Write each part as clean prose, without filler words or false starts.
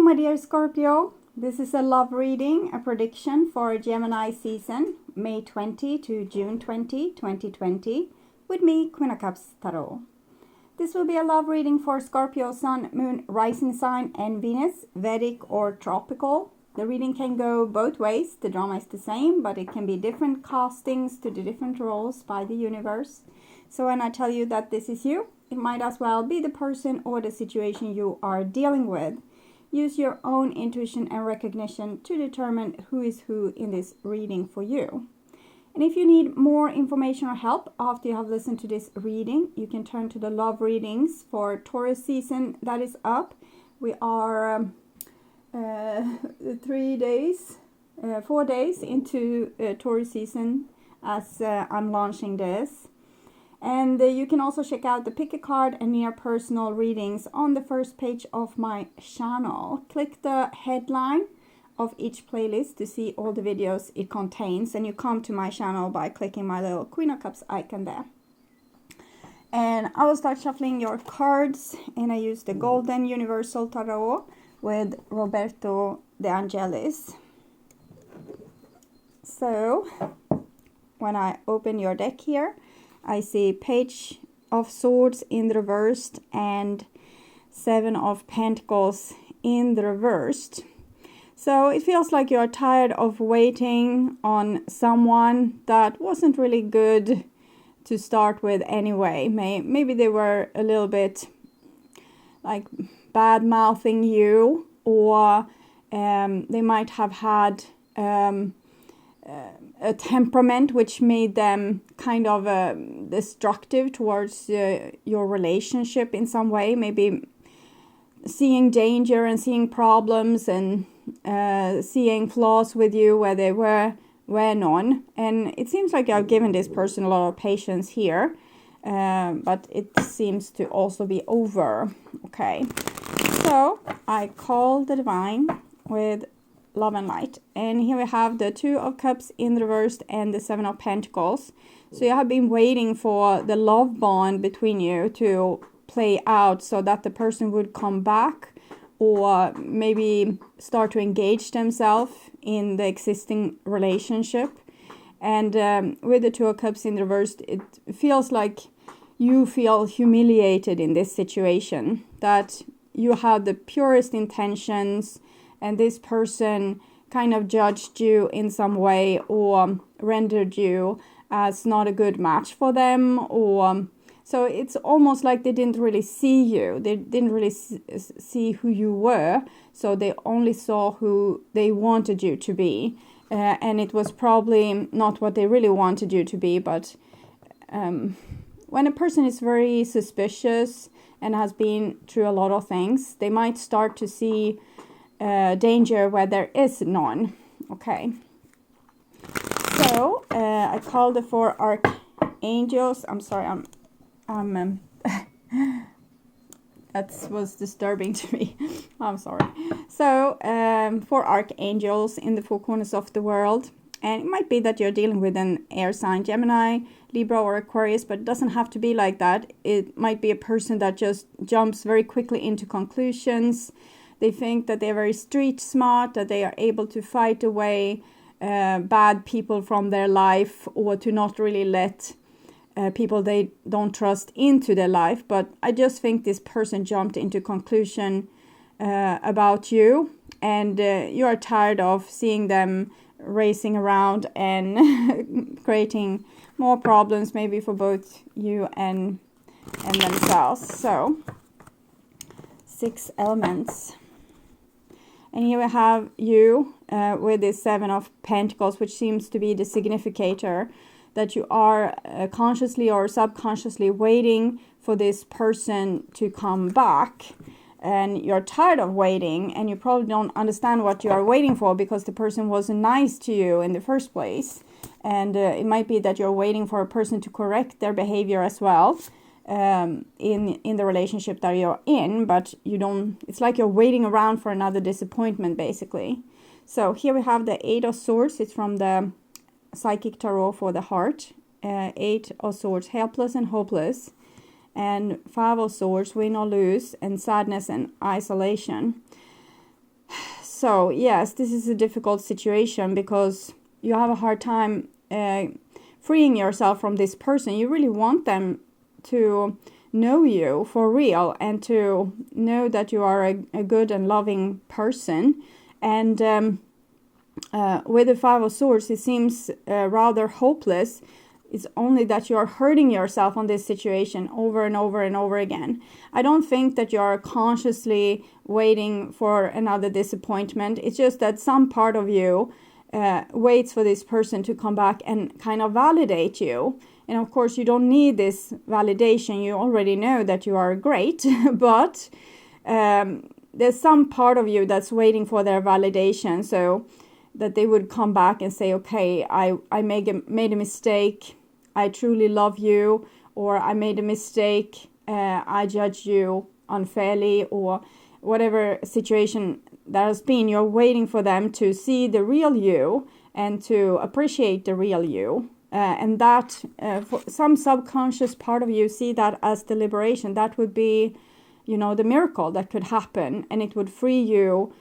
my dear Scorpio. This is a love reading, a prediction for Gemini season, May 20 to June 20, 2020, with me, Queen of Cups Tarot. This will be a love reading for Scorpio, Sun, Moon, Rising Sign, and Venus, Vedic or Tropical. The reading can go both ways. The drama is the same, but it can be different castings to the different roles by the universe. So when I tell you that this is you, it might as well be the person or the situation you are dealing with. Use your own intuition and recognition to determine who is who in this reading for you. And if you need more information or help after you have listened to this reading, you can turn to the love readings for Taurus season that is up. We are 4 days into Taurus season as I'm launching this. And you can also check out the pick a card and near personal readings on the first page of my channel. Click the headline of each playlist to see all the videos it contains, and you come to my channel by clicking my little Queen of Cups icon there. And I will start shuffling your cards, and I use the Golden Universal Tarot with Roberto De Angelis. So when I open your deck here, I see Page of Swords in the reversed and Seven of Pentacles in the reversed. So it feels like you're tired of waiting on someone that wasn't really good to start with anyway. Maybe they were a little bit like bad-mouthing you, or they might have had a temperament which made them kind of destructive towards your relationship in some way. Maybe seeing danger and seeing problems and seeing flaws with you where they were none. And it seems like I've given this person a lot of patience here, but it seems to also be over. Okay, so I call the divine with Love and Light, and here we have the Two of Cups in the reversed and the Seven of Pentacles. So you have been waiting for the love bond between you to play out so that the person would come back or maybe start to engage themselves in the existing relationship. And with the Two of Cups in the reversed, it feels like you feel humiliated in this situation, that you had the purest intentions and this person kind of judged you in some way or rendered you as not a good match for them, or so it's almost like they didn't really see you. They didn't really see who you were, so they only saw who they wanted you to be, and it was probably not what they really wanted you to be. But when a person is very suspicious and has been through a lot of things, they might start to see danger where there is none. Okay, so I call the four archangels. I'm sorry, that was disturbing to me. I'm sorry. So four archangels in the four corners of the world, and it might be that you're dealing with an air sign, Gemini, Libra, or Aquarius, but it doesn't have to be like that. It might be a person that just jumps very quickly into conclusions. They think that they're very street smart, that they are able to fight away bad people from their life, or to not really let people they don't trust into their life. But I just think this person jumped into conclusion about you, and you are tired of seeing them racing around and creating more problems, maybe for both you and themselves. So 6 elements. And here we have you with this Seven of Pentacles, which seems to be the significator that you are consciously or subconsciously waiting for this person to come back. And you're tired of waiting, and you probably don't understand what you are waiting for because the person wasn't nice to you in the first place. And it might be that you're waiting for a person to correct their behavior as well. In the relationship that you're in, but you don't, it's like you're waiting around for another disappointment basically. So here we have the Eight of Swords. It's from the Psychic Tarot for the Heart. Eight of Swords, helpless and hopeless, and Five of Swords, win or lose, and sadness and isolation. So yes, this is a difficult situation because you have a hard time freeing yourself from this person. You really want them to know you for real and to know that you are a good and loving person. And with the Five of Swords, it seems rather hopeless. It's only that you are hurting yourself on this situation over and over and over again. I don't think that you are consciously waiting for another disappointment. It's just that some part of you waits for this person to come back and kind of validate you. And of course, you don't need this validation. You already know that you are great, but there's some part of you that's waiting for their validation, so that they would come back and say, okay, I made a mistake, I truly love you, or I made a mistake, I judged you unfairly, or whatever situation that has been. You're waiting for them to see the real you and to appreciate the real you. And that, for some subconscious part of you, see that as the liberation. That would be, the miracle that could happen, and it would free you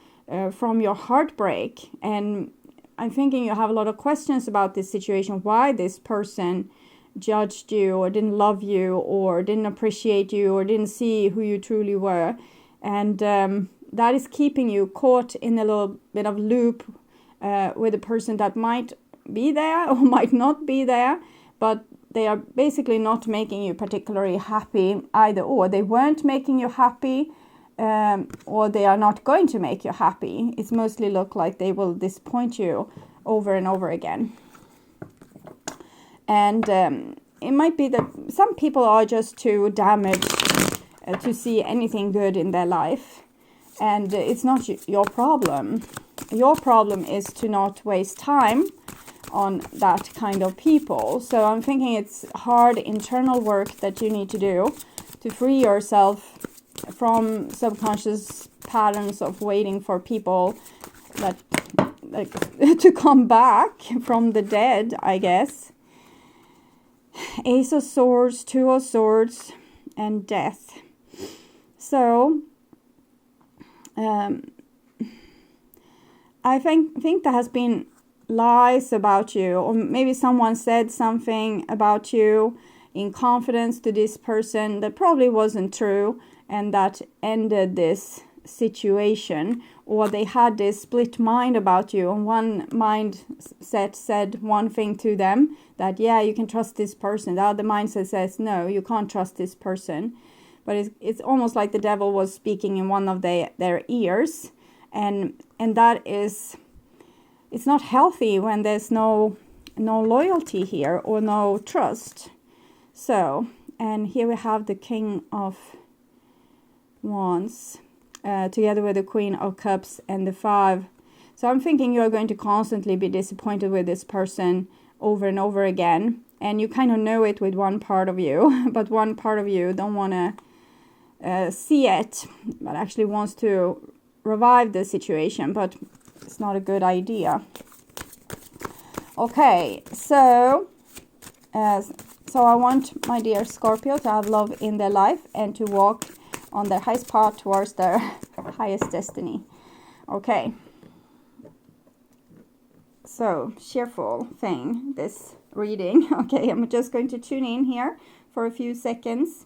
from your heartbreak. And I'm thinking you have a lot of questions about this situation, why this person judged you or didn't love you or didn't appreciate you or didn't see who you truly were. And that is keeping you caught in a little bit of loop with a person that might be there or might not be there, but they are basically not making you particularly happy either or. They weren't making you happy, or they are not going to make you happy. It's mostly look like they will disappoint you over and over again. And it might be that some people are just too damaged to see anything good in their life. And it's not your problem. Your problem is to not waste time on that kind of people. So I'm thinking it's hard internal work that you need to do to free yourself from subconscious patterns of waiting for people that to come back from the dead, I guess. Ace of Swords, Two of Swords, and Death. So I think there has been lies about you, or maybe someone said something about you in confidence to this person that probably wasn't true, and that ended this situation. Or they had this split mind about you, and one mindset said one thing to them, that yeah, you can trust this person. The other mindset says no, you can't trust this person. But it's almost like the devil was speaking in one of their ears, and that is, it's not healthy when there's no loyalty here or no trust. So, and here we have the King of Wands together with the Queen of Cups and the Five. So I'm thinking you're going to constantly be disappointed with this person over and over again, and you kind of know it with one part of you, but one part of you don't want to see it, but actually wants to revive the situation, but it's not a good idea. Okay, so I want my dear Scorpio to have love in their life and to walk on their highest path towards their highest destiny. Okay. So, cheerful thing, this reading. Okay, I'm just going to tune in here for a few seconds.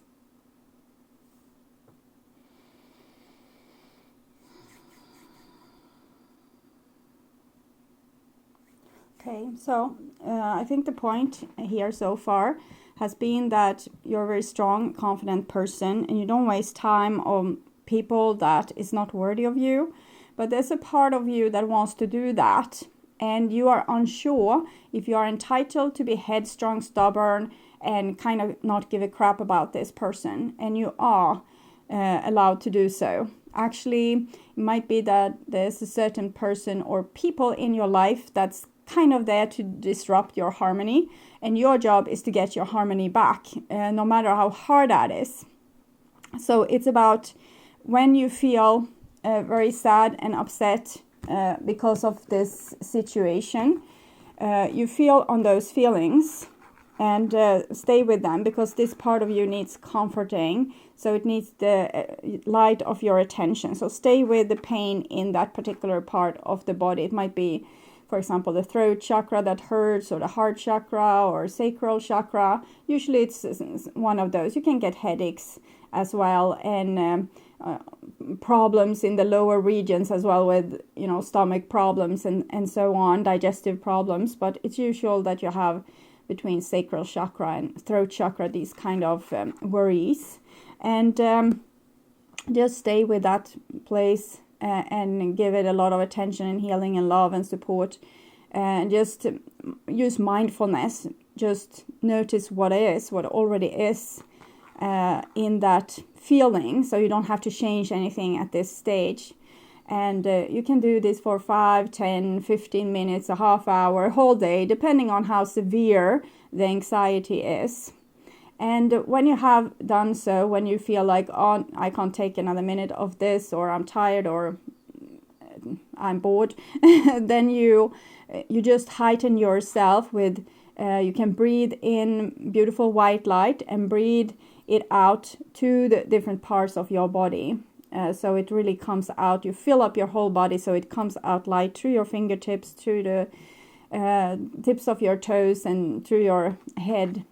Okay, so I think the point here so far has been that you're a very strong, confident person, and you don't waste time on people that is not worthy of you. But there's a part of you that wants to do that, and you are unsure if you are entitled to be headstrong, stubborn, and kind of not give a crap about this person, and you are allowed to do so. Actually, it might be that there's a certain person or people in your life that's kind of there to disrupt your harmony, and your job is to get your harmony back, no matter how hard that is. So it's about when you feel very sad and upset because of this situation, you feel on those feelings, and stay with them, because this part of you needs comforting. So it needs the light of your attention. So stay with the pain in that particular part of the body. It might be, for example, the throat chakra that hurts, or the heart chakra, or sacral chakra. Usually it's one of those. You can get headaches as well, and problems in the lower regions as well, with, you know, stomach problems and so on, digestive problems. But it's usual that you have between sacral chakra and throat chakra these kind of worries. And just stay with that place and give it a lot of attention and healing and love and support. And just use mindfulness. Just notice what already is in that feeling, so you don't have to change anything at this stage. And you can do this for 5, 10, 15 minutes, a half hour, a whole day, depending on how severe the anxiety is. And when you have done so, when you feel like, oh, I can't take another minute of this, or I'm tired, or I'm bored, then you just heighten yourself with, you can breathe in beautiful white light and breathe it out to the different parts of your body. So it really comes out. You fill up your whole body, so it comes out light through your fingertips, through the tips of your toes, and through your head,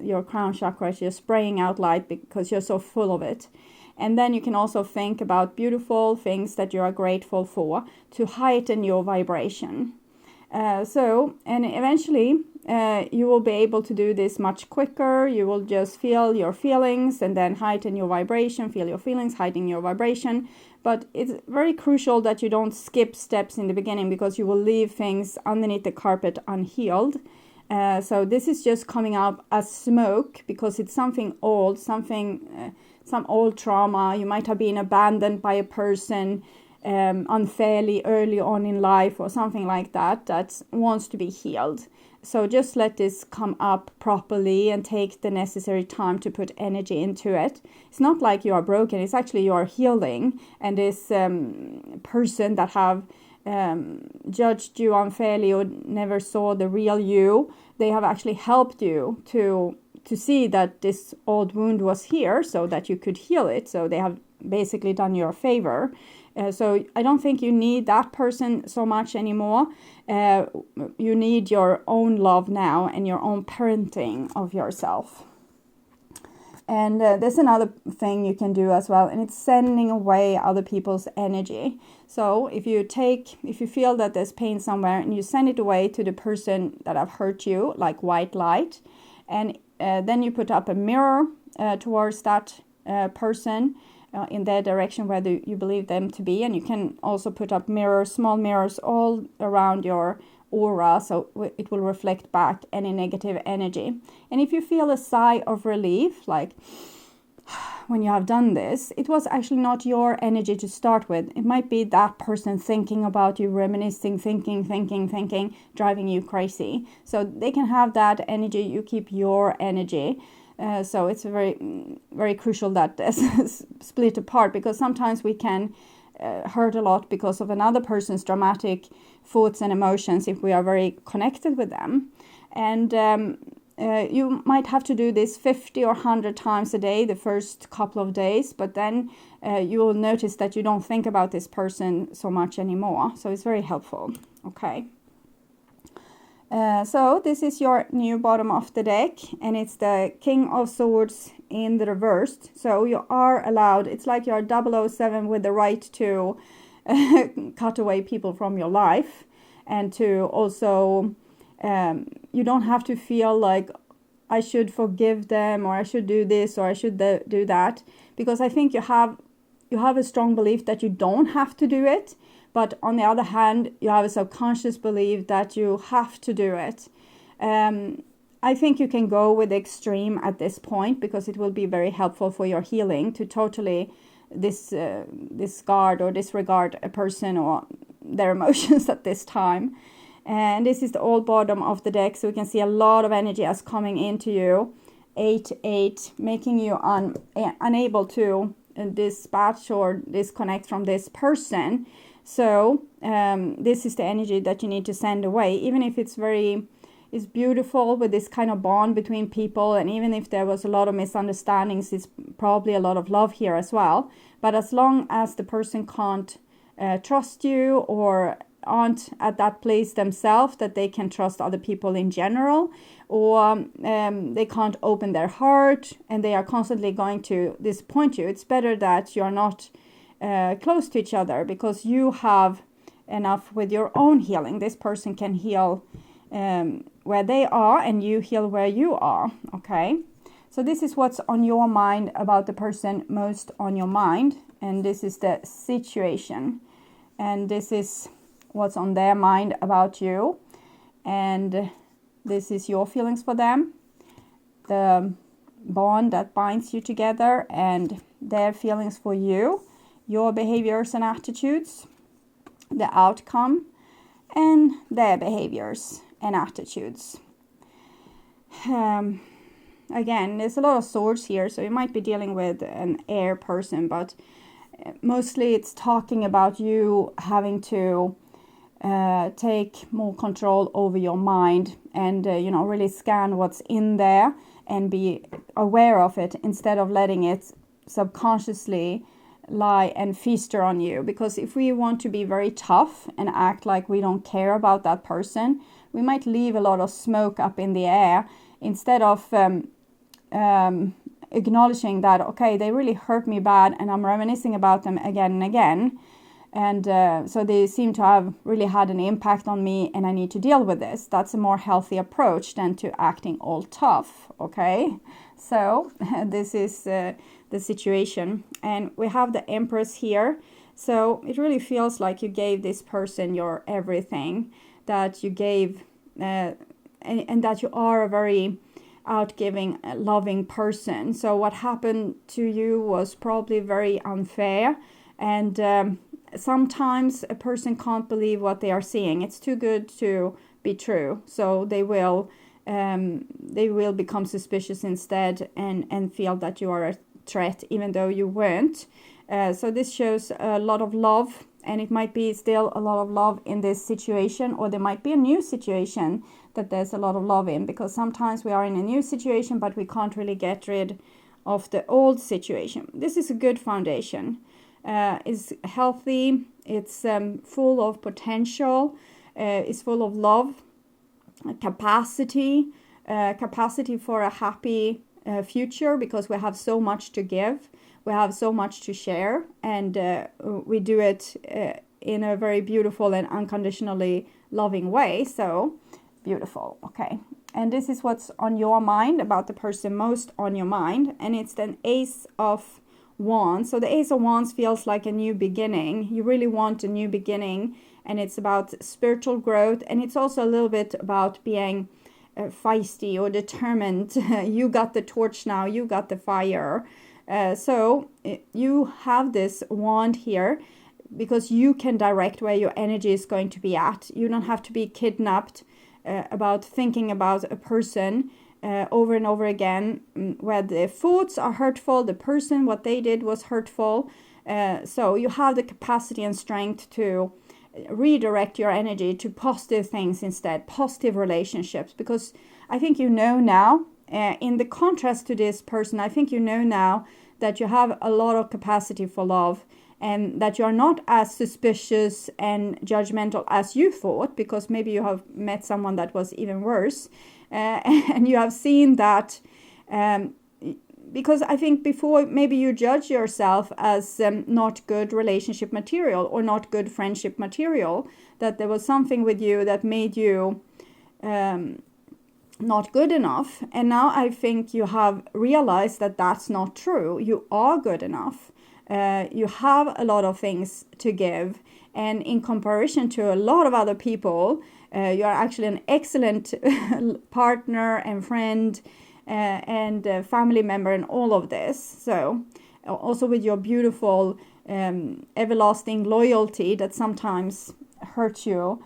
your crown chakra. You're spraying out light because you're so full of it. And then you can also think about beautiful things that you are grateful for to heighten your vibration. And eventually you will be able to do this much quicker. You will just feel your feelings and then heighten your vibration, feel your feelings, heighten your vibration. But it's very crucial that you don't skip steps in the beginning, because you will leave things underneath the carpet unhealed. So this is just coming up as smoke, because it's something old, some old trauma. You might have been abandoned by a person unfairly early on in life, or something like that wants to be healed. So just let this come up properly and take the necessary time to put energy into it. It's not like you are broken, it's actually you are healing. And this person that have judged you unfairly or never saw the real you, they have actually helped you to see that this old wound was here so that you could heal it. So they have basically done you a favor. So I don't think you need that person so much anymore. You need your own love now and your own parenting of yourself. And there's another thing you can do as well, and it's sending away other people's energy. So if you feel that there's pain somewhere, and you send it away to the person that have hurt you, like white light, and then you put up a mirror towards that person, in their direction where you believe them to be. And you can also put up small mirrors all around your aura, so it will reflect back any negative energy. And if you feel a sigh of relief, like when you have done this, it was actually not your energy to start with. It might be that person thinking about you, reminiscing, thinking, driving you crazy. So they can have that energy, you keep your energy. So it's very, very crucial that this split apart, because sometimes we can hurt a lot because of another person's dramatic thoughts and emotions if we are very connected with them. And you might have to do this 50 or 100 times a day the first couple of days, but then you will notice that you don't think about this person so much anymore. So it's very helpful. Okay. So this is your new bottom of the deck, and it's the King of Swords in the reversed. So you are allowed, it's like you're 007 with the right to cut away people from your life, and to also, you don't have to feel like I should forgive them, or I should do this, or I should do that, because I think you have a strong belief that you don't have to do it. But on the other hand, you have a subconscious belief that you have to do it. I think you can go with the extreme at this point, because it will be very helpful for your healing to totally discard or disregard a person or their emotions at this time. And this is the old bottom of the deck, so we can see a lot of energy as coming into you. 8-8, making you unable to dispatch or disconnect from this person. So this is the energy that you need to send away, even if it's very, is beautiful with this kind of bond between people. And even if there was a lot of misunderstandings, it's probably a lot of love here as well. But as long as the person can't trust you or aren't at that place themselves that they can trust other people in general, or they can't open their heart and they are constantly going to disappoint you, it's better that you're not close to each other, because you have enough with your own healing. This person can heal where they are and you heal where you are. Okay, so this is what's on your mind about the person most on your mind, and this is the situation, and this is what's on their mind about you, and this is your feelings for them, the bond that binds you together, and their feelings for you, your behaviors and attitudes, the outcome, and their behaviors and attitudes. Again, there's a lot of swords here, so you might be dealing with an air person, but mostly it's talking about you having to take more control over your mind and really scan what's in there and be aware of it, instead of letting it subconsciously lie and feast on you. Because if we want to be very tough and act like we don't care about that person, we might leave a lot of smoke up in the air, instead of acknowledging that, okay, they really hurt me bad and I'm reminiscing about them again and again. And so they seem to have really had an impact on me and I need to deal with this. That's a more healthy approach than to acting all tough, okay? So this is the situation. And we have the Empress here. So it really feels like you gave this person your everything, that you gave, and that you are a very outgiving, loving person. So what happened to you was probably very unfair, and sometimes a person can't believe what they are seeing. It's too good to be true. So they will become suspicious instead and feel that you are a threat, even though you weren't. So this shows a lot of love, and it might be still a lot of love in this situation, or there might be a new situation that there's a lot of love in, because sometimes we are in a new situation, but we can't really get rid of the old situation. This is a good foundation. It's healthy, it's full of potential, it's full of love, capacity for a happy future, because we have so much to give, we have so much to share, and we do it in a very beautiful and unconditionally loving way. So beautiful. Okay, and this is what's on your mind about the person most on your mind, and it's an Ace of Wands. So the Ace of Wands feels like a new beginning. You really want a new beginning, and it's about spiritual growth, and it's also a little bit about being feisty or determined. You got the torch now, you got the fire. So you have this wand here because you can direct where your energy is going to be at. You don't have to be kidnapped about thinking about a person over and over again, where the thoughts are hurtful, the person, what they did was hurtful. So you have the capacity and strength to redirect your energy to positive things instead, positive relationships, because I think you know now, in the contrast to this person, I think you know now that you have a lot of capacity for love, and that you're not as suspicious and judgmental as you thought, because maybe you have met someone that was even worse, and you have seen that, because I think before maybe you judge yourself as not good relationship material or not good friendship material, that there was something with you that made you not good enough. And now I think you have realized that that's not true. You are good enough. You have a lot of things to give, and in comparison to a lot of other people, you are actually an excellent partner and friend and family member and all of this. So also with your beautiful everlasting loyalty that sometimes hurts you,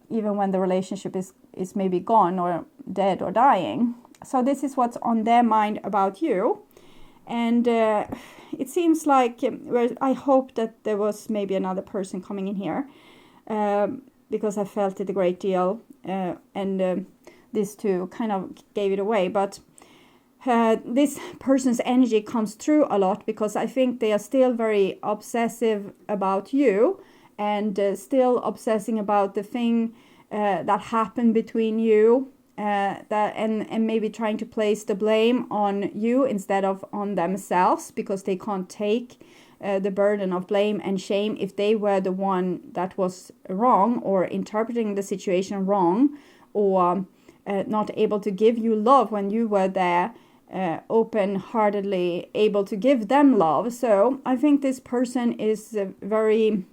even when the relationship is maybe gone or dead or dying. So this is what's on their mind about you. And it seems like, I hope that there was maybe another person coming in here, because I felt it a great deal. And this two kind of gave it away. But this person's energy comes through a lot, because I think they are still very obsessive about you, and still obsessing about the thing that happened between you, and maybe trying to place the blame on you instead of on themselves, because they can't take the burden of blame and shame if they were the one that was wrong, or interpreting the situation wrong, or not able to give you love when you were there, open-heartedly able to give them love. So I think this person is very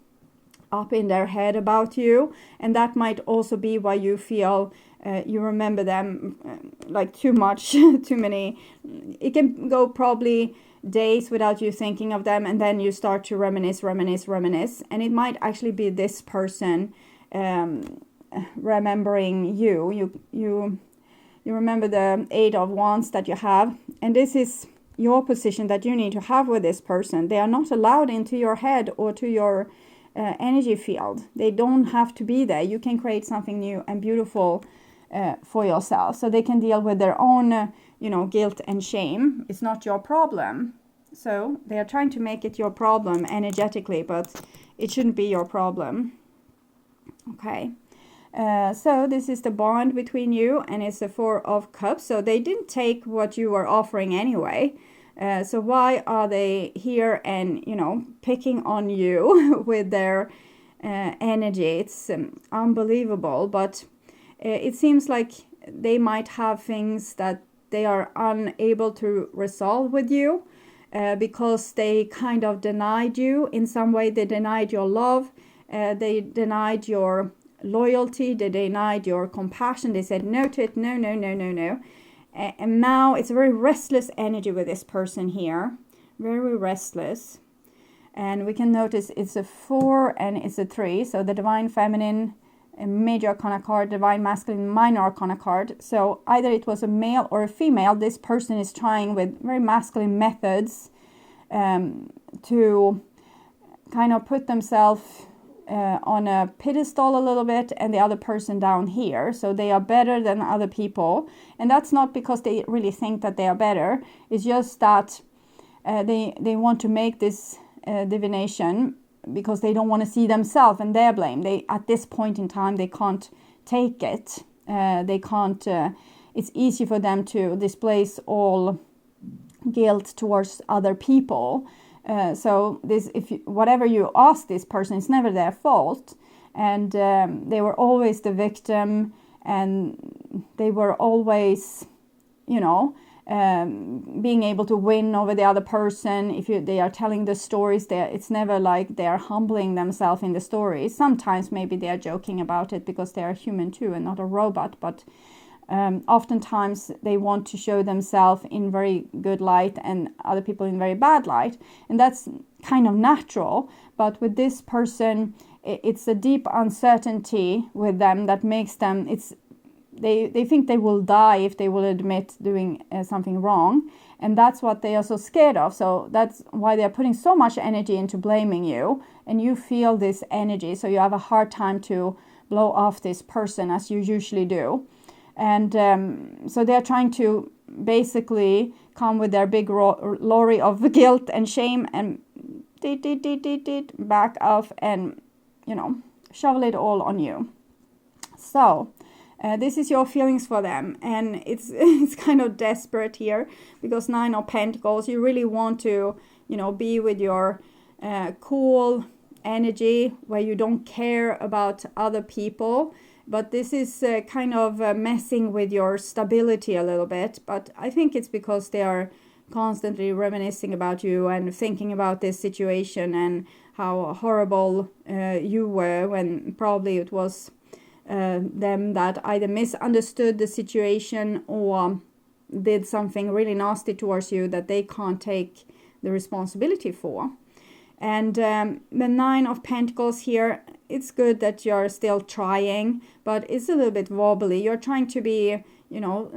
up in their head about you, and that might also be why you feel you remember them like too much, too many. It can go probably days without you thinking of them, and then you start to reminisce, and it might actually be this person remembering you. You remember the 8 of Wands that you have, and this is your position that you need to have with this person. They are not allowed into your head or to your energy field. They don't have to be there. You can create something new and beautiful for yourself, so they can deal with their own guilt and shame. It's not your problem. So they are trying to make it your problem energetically, but it shouldn't be your problem. Okay. So this is the bond between you, and it's the 4 of Cups. So they didn't take what you were offering anyway. So why are they here and, picking on you with their energy? It's unbelievable, but it seems like they might have things that they are unable to resolve with you, because they kind of denied you in some way. They denied your love. They denied your loyalty. They denied your compassion. They said no to it. No. And now it's a very restless energy with this person here. Very restless. And we can notice it's a 4 and it's a 3. So the Divine Feminine, a Major Arcana card, Divine Masculine, Minor Arcana card. So either it was a male or a female. This person is trying with very masculine methods to kind of put themselves on a pedestal a little bit, and the other person down here. So they are better than other people, and that's not because they really think that they are better. It's just that they want to make this divination because they don't want to see themselves and their blame. They, at this point in time, they can't take it. They can't. It's easy for them to displace all guilt towards other people. So this, whatever you ask this person, it's never their fault, and they were always the victim, and they were always, being able to win over the other person. If they are telling the stories, it's never like they are humbling themselves in the stories. Sometimes maybe they are joking about it because they are human too and not a robot, but oftentimes they want to show themselves in very good light and other people in very bad light, and that's kind of natural. But with this person, it's a deep uncertainty with them that makes them, they think they will die if they will admit doing something wrong, and that's what they are so scared of. So that's why they are putting so much energy into blaming you, and you feel this energy, so you have a hard time to blow off this person as you usually do. And so they're trying to basically come with their big lorry of guilt and shame and back off and, shovel it all on you. So this is your feelings for them, and it's kind of desperate here, because 9 of Pentacles, you really want to, be with your cool energy where you don't care about other people. But this is kind of messing with your stability a little bit. But I think it's because they are constantly reminiscing about you and thinking about this situation and how horrible you were, when probably it was them that either misunderstood the situation or did something really nasty towards you that they can't take the responsibility for. And the 9 of Pentacles here, it's good that you're still trying, but it's a little bit wobbly. You're trying to be,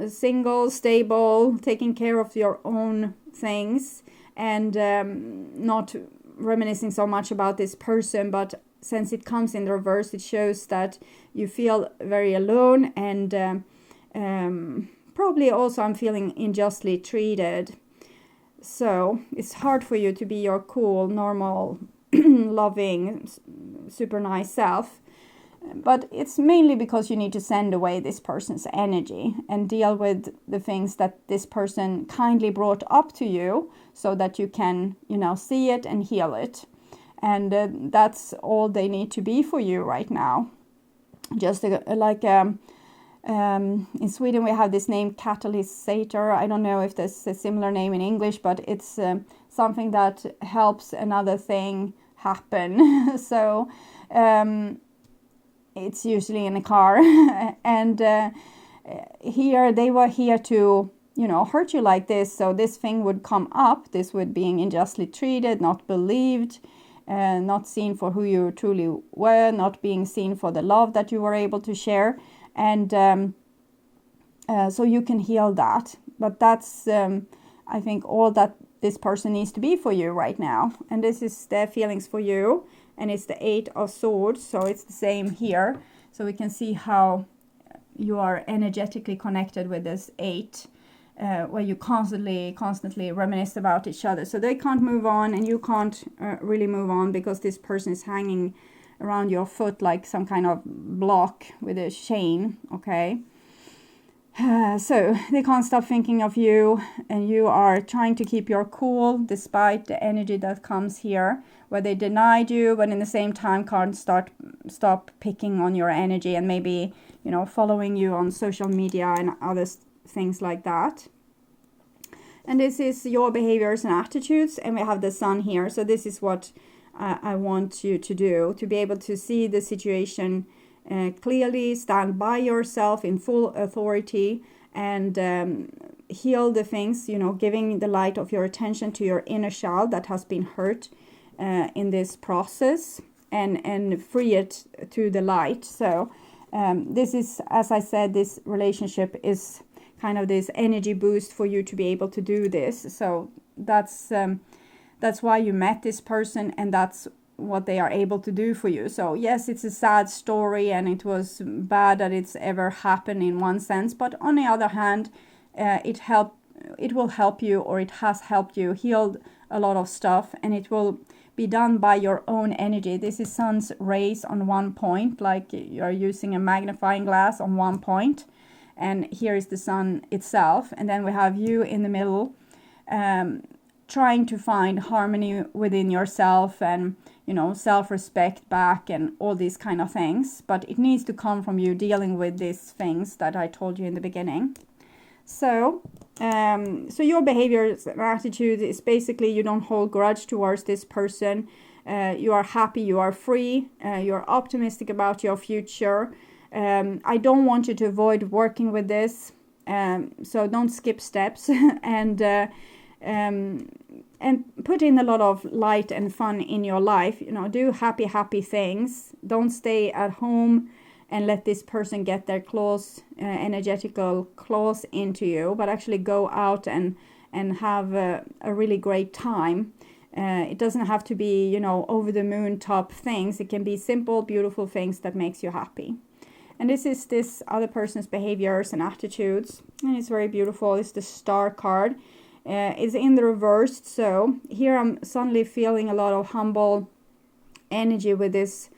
single, stable, taking care of your own things, and not reminiscing so much about this person. But since it comes in reverse, it shows that you feel very alone, and probably also I'm feeling unjustly treated. So it's hard for you to be your cool, normal, loving, super nice self. But it's mainly because you need to send away this person's energy and deal with the things that this person kindly brought up to you so that you can, see it and heal it. And that's all they need to be for you right now. Just like in Sweden we have this name catalysator. I don't know if there's a similar name in English, but it's something that helps another thing happen. So it's usually in a car. And here they were here to, hurt you like this. So this thing would come up. This would being unjustly treated, not believed, not seen for who you truly were, not being seen for the love that you were able to share. And so you can heal that. But that's, I think, all that this person needs to be for you right now. And this is their feelings for you. And it's the 8 of Swords, so it's the same here. So we can see how you are energetically connected with this 8, where you constantly reminisce about each other. So they can't move on, and you can't really move on because this person is hanging around your foot like some kind of block with a chain, okay? So they can't stop thinking of you, and you are trying to keep your cool despite the energy that comes here, where they denied you, but in the same time can't stop picking on your energy and maybe, following you on social media and other things like that. And this is your behaviors and attitudes, and we have the Sun here. So this is what I want you to do, to be able to see the situation clearly, stand by yourself in full authority, and heal the things, giving the light of your attention to your inner child that has been hurt in this process, and free it to the light. So this is, as I said, this relationship is kind of this energy boost for you to be able to do this. So that's why you met this person, and that's what they are able to do for you. So yes, it's a sad story, and it was bad that it's ever happened in one sense, but on the other hand, it will help you, or it has helped you heal a lot of stuff, and it will be done by your own energy. This is sun's rays on one point, like you're using a magnifying glass on one point, and here is the sun itself, and then we have you in the middle, trying to find harmony within yourself, and self-respect back, and all these kind of things. But it needs to come from you dealing with these things that I told you in the beginning. So your behaviors and attitude is basically you don't hold grudge towards this person. You are happy, you are free, you're optimistic about your future. I don't want you to avoid working with this, so don't skip steps, and put in a lot of light and fun in your life. Do happy things. Don't stay at home and let this person get their energetical claws into you, but actually go out and have a really great time. It doesn't have to be, over the moon top things. It can be simple, beautiful things that makes you happy. And this is this other person's behaviors and attitudes, and it's very beautiful. It's the Star card. It's in the reversed, so here I'm suddenly feeling a lot of humble energy with this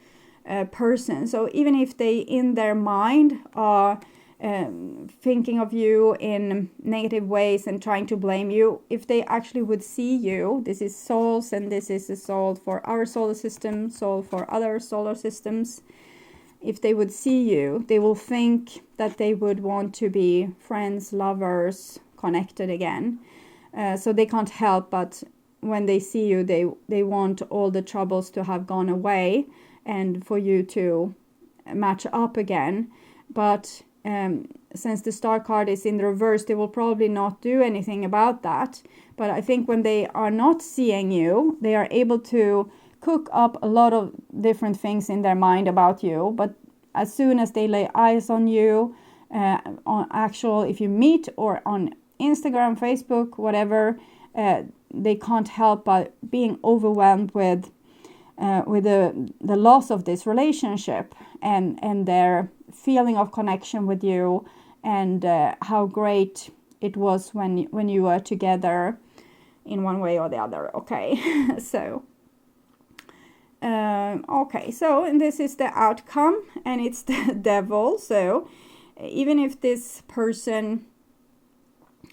person. So even if they in their mind are thinking of you in negative ways and trying to blame you, if they actually would see you, this is souls, and this is a soul for our solar system, soul for other solar systems. If they would see you, they will think that they would want to be friends, lovers, connected again. So they can't help but when they see you, they want all the troubles to have gone away and for you to match up again. But since the Star card is in the reverse, they will probably not do anything about that. But I think when they are not seeing you, they are able to cook up a lot of different things in their mind about you. But as soon as they lay eyes on you, if you meet or on Instagram, Facebook, whatever, they can't help but being overwhelmed with the loss of this relationship and their feeling of connection with you, and how great it was when you were together in one way or the other. Okay, so okay, so and this is the outcome, and it's the devil. So even if this person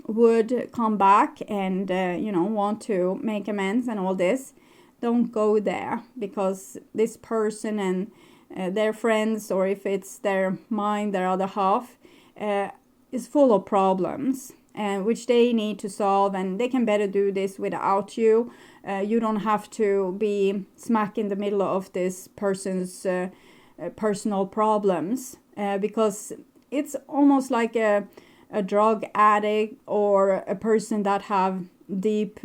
would come back and want to make amends and all this, don't go there, because this person and their friends, or if it's their mind, their other half, is full of problems, which they need to solve, and they can better do this without you. You don't have to be smack in the middle of this person's personal problems, because it's almost like a drug addict or a person that have deep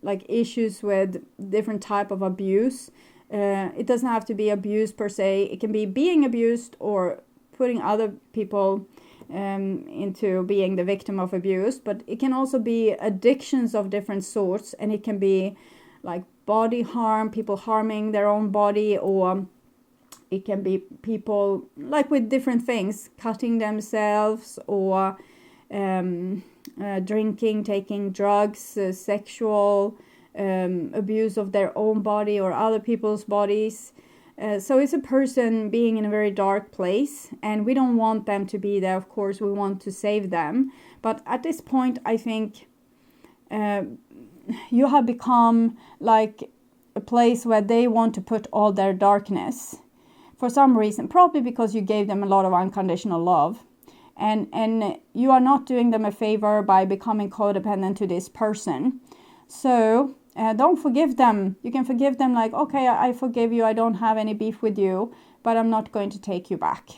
like issues with different type of abuse. It doesn't have to be abuse per se. It can be being abused or putting other people into being the victim of abuse, but it can also be addictions of different sorts, and it can be like body harm, people harming their own body, or it can be people like with different things, cutting themselves, or drinking, taking drugs, sexual abuse of their own body or other people's bodies. So it's a person being in a very dark place, and we don't want them to be there. Of course, we want to save them. But at this point, I think you have become like a place where they want to put all their darkness for some reason, probably because you gave them a lot of unconditional love. And you are not doing them a favor by becoming codependent to this person. So don't forgive them. You can forgive them like, okay, I forgive you. I don't have any beef with you, but I'm not going to take you back.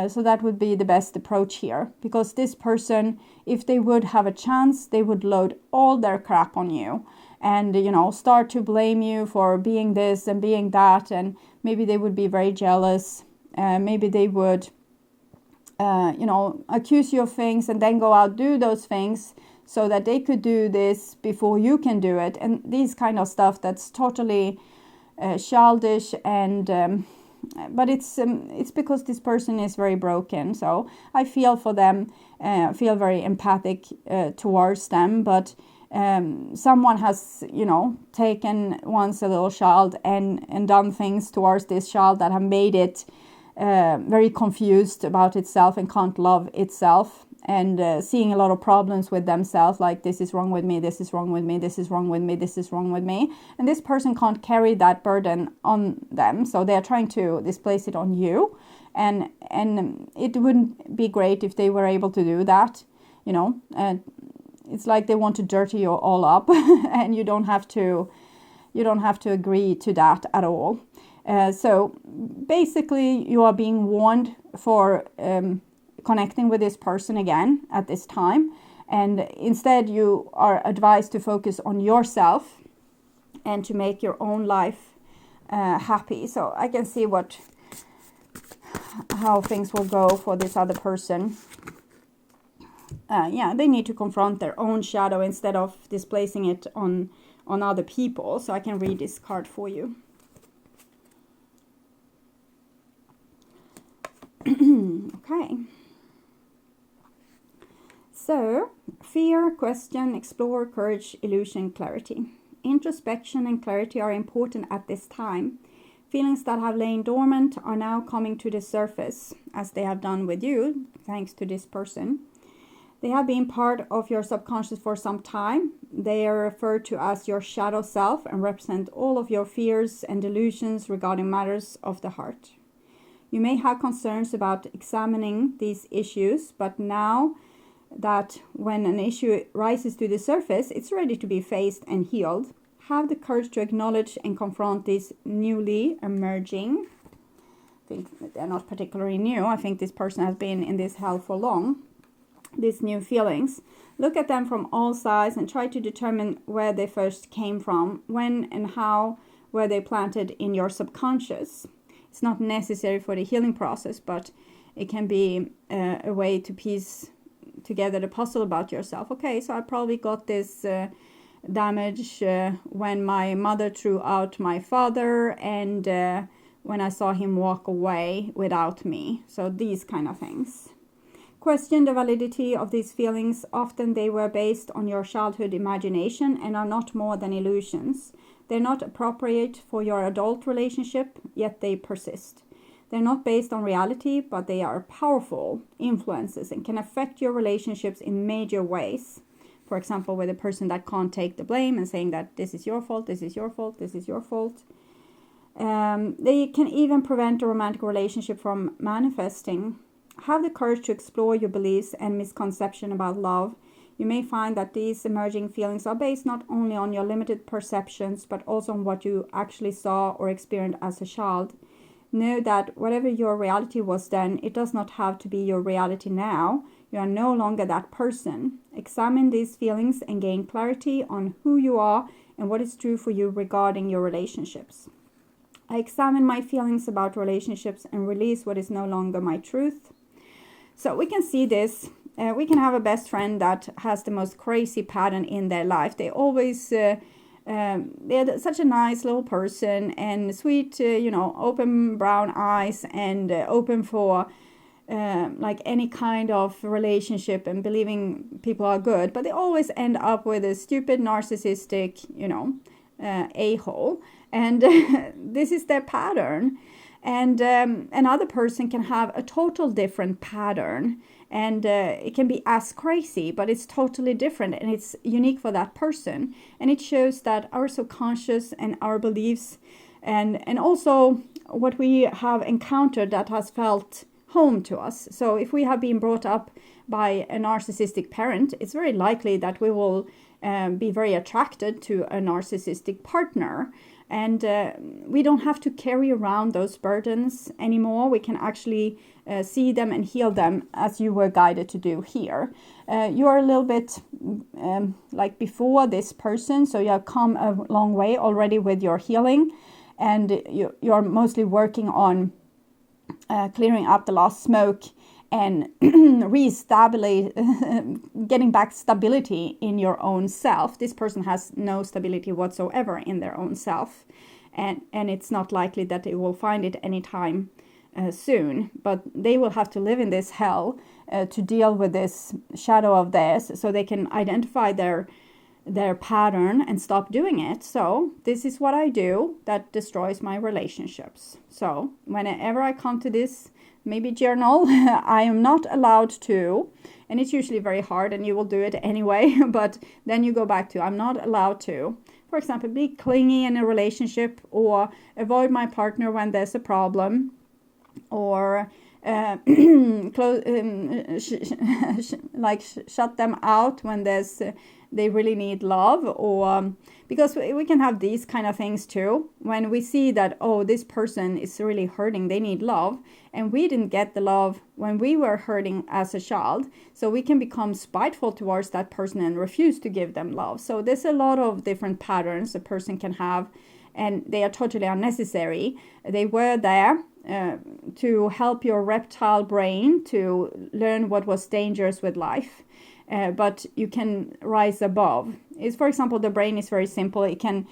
So that would be the best approach here. Because this person, if they would have a chance, they would load all their crap on you. And, start to blame you for being this and being that. And maybe they would be very jealous. Maybe they would, accuse you of things and then go out do those things so that they could do this before you can do it. And these kind of stuff that's totally childish, and but it's because this person is very broken. So I feel for them, feel very empathic towards them, but someone has, taken once a little child and done things towards this child that have made it very confused about itself and can't love itself, and seeing a lot of problems with themselves, like this is wrong with me, this is wrong with me, this is wrong with me, this is wrong with me. And this person can't carry that burden on them, so they're trying to displace it on you. And it wouldn't be great if they were able to do that, it's like they want to dirty you all up, and you don't have to agree to that at all. So basically you are being warned for connecting with this person again at this time, and instead you are advised to focus on yourself and to make your own life happy. So I can see how things will go for this other person. They need to confront their own shadow instead of displacing it on other people. So I can read this card for you. Okay. So, fear, question, explore, courage, illusion, clarity. Introspection and clarity are important at this time. Feelings that have lain dormant are now coming to the surface, as they have done with you, thanks to this person. They have been part of your subconscious for some time. They are referred to as your shadow self and represent all of your fears and delusions regarding matters of the heart. You may have concerns about examining these issues, but now that when an issue rises to the surface, it's ready to be faced and healed. Have the courage to acknowledge and confront these newly emerging. I think they're not particularly new. I think this person has been in this hell for long. These new feelings. Look at them from all sides and try to determine where they first came from, when and how were they planted in your subconscious. It's not necessary for the healing process, but it can be a way to piece together the puzzle about yourself. Okay, so I probably got this damage when my mother threw out my father, and when I saw him walk away without me. So these kind of things. Question the validity of these feelings. Often they were based on your childhood imagination and are not more than illusions. They're not appropriate for your adult relationship, yet they persist. They're not based on reality, but they are powerful influences and can affect your relationships in major ways. For example, with a person that can't take the blame and saying that this is your fault, this is your fault, this is your fault. They can even prevent a romantic relationship from manifesting. Have the courage to explore your beliefs and misconception about love. You may find that these emerging feelings are based not only on your limited perceptions, but also on what you actually saw or experienced as a child. Know that whatever your reality was then, it does not have to be your reality now. You are no longer that person. Examine these feelings and gain clarity on who you are and what is true for you regarding your relationships. I examine my feelings about relationships and release what is no longer my truth. So we can see this. We can have a best friend that has the most crazy pattern in their life. They always, they're such a nice little person and sweet, open brown eyes and open for like any kind of relationship and believing people are good. But they always end up with a stupid, narcissistic, a-hole. And this is their pattern. And another person can have a total different pattern, and it can be as crazy, but it's totally different and it's unique for that person. And it shows that our subconscious and our beliefs and also what we have encountered that has felt home to us. So if we have been brought up by a narcissistic parent, it's very likely that we will be very attracted to a narcissistic partner. And we don't have to carry around those burdens anymore. We can actually see them and heal them as you were guided to do here. You are a little bit like before this person, so you have come a long way already with your healing. And you're mostly working on clearing up the last smoke and getting back stability in your own self. This person has no stability whatsoever in their own self, and it's not likely that they will find it anytime soon, but they will have to live in this hell to deal with this shadow of theirs, so they can identify their pattern and stop doing it. So this is what I do that destroys my relationships. So whenever I come to this maybe journal, I am not allowed to, and it's usually very hard and you will do it anyway, but then you go back to I'm not allowed to, for example, be clingy in a relationship or avoid my partner when there's a problem, or shut them out when they really need love, or because we can have these kind of things too. When we see that, oh, this person is really hurting, they need love, and we didn't get the love when we were hurting as a child, so we can become spiteful towards that person and refuse to give them love. So there's a lot of different patterns a person can have, and they are totally unnecessary. They were there to help your reptile brain to learn what was dangerous with life. But you can rise above. For example, the brain is very simple. It can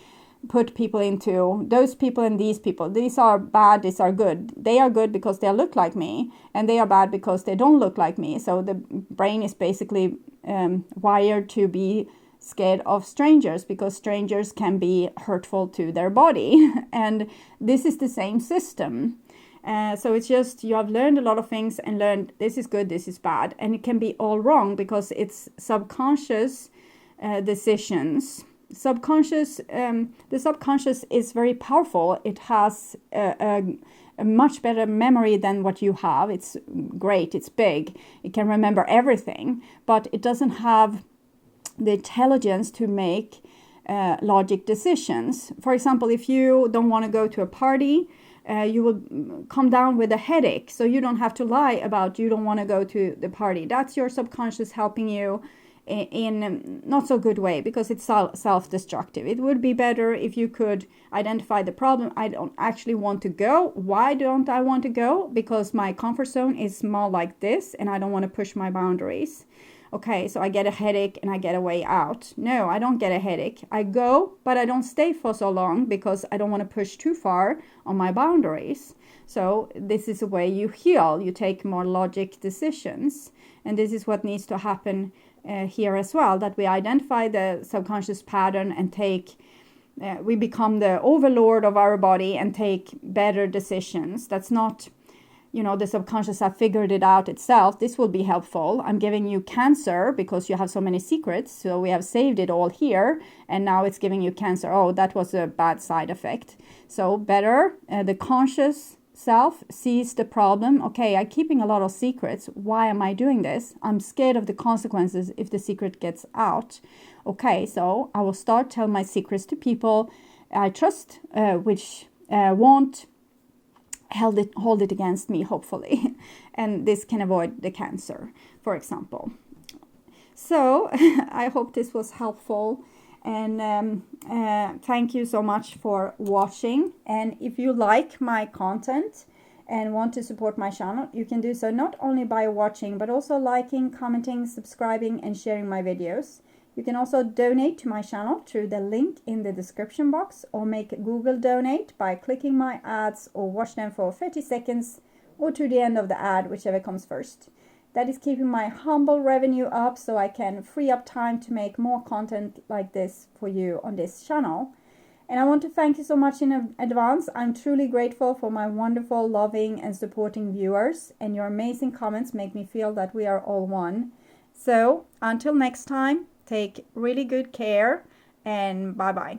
put people into those people and these people. These are bad, these are good. They are good because they look like me, and they are bad because they don't look like me. So the brain is basically wired to be scared of strangers because strangers can be hurtful to their body. And this is the same system. So it's just you have learned a lot of things and learned this is good, this is bad, and it can be all wrong because it's subconscious decisions. The subconscious is very powerful. It has a much better memory than what you have. It's great, it's big, it can remember everything, but it doesn't have the intelligence to make logic decisions. For example, if you don't want to go to a party, you will come down with a headache, so you don't have to lie about you don't want to go to the party. That's your subconscious helping you in a not so good way because it's self-destructive. It would be better if you could identify the problem. I don't actually want to go. Why don't I want to go? Because my comfort zone is more like this and I don't want to push my boundaries. okay, so I get a headache and I get a way out. No, I don't get a headache. I go, but I don't stay for so long because I don't want to push too far on my boundaries. So this is a way you heal. You take more logic decisions. And this is what needs to happen here as well, that we identify the subconscious pattern and we become the overlord of our body and take better decisions. That's not, the subconscious have figured it out itself. This will be helpful. I'm giving you cancer because you have so many secrets. So we have saved it all here. And now it's giving you cancer. Oh, that was a bad side effect. So better, the conscious self sees the problem. Okay, I'm keeping a lot of secrets. Why am I doing this? I'm scared of the consequences if the secret gets out. Okay, so I will start telling my secrets to people I trust, which won't hold it against me, hopefully. And this can avoid the cancer, for example. So I hope this was helpful. And thank you so much for watching. And if you like my content and want to support my channel, you can do so not only by watching, but also liking, commenting, subscribing, and sharing my videos. You can also donate to my channel through the link in the description box, or make Google Donate by clicking my ads or watch them for 30 seconds or to the end of the ad, whichever comes first. That is keeping my humble revenue up so I can free up time to make more content like this for you on this channel. And I want to thank you so much in advance. I'm truly grateful for my wonderful, loving, and supporting viewers. And your amazing comments make me feel that we are all one. So until next time, take really good care and bye-bye.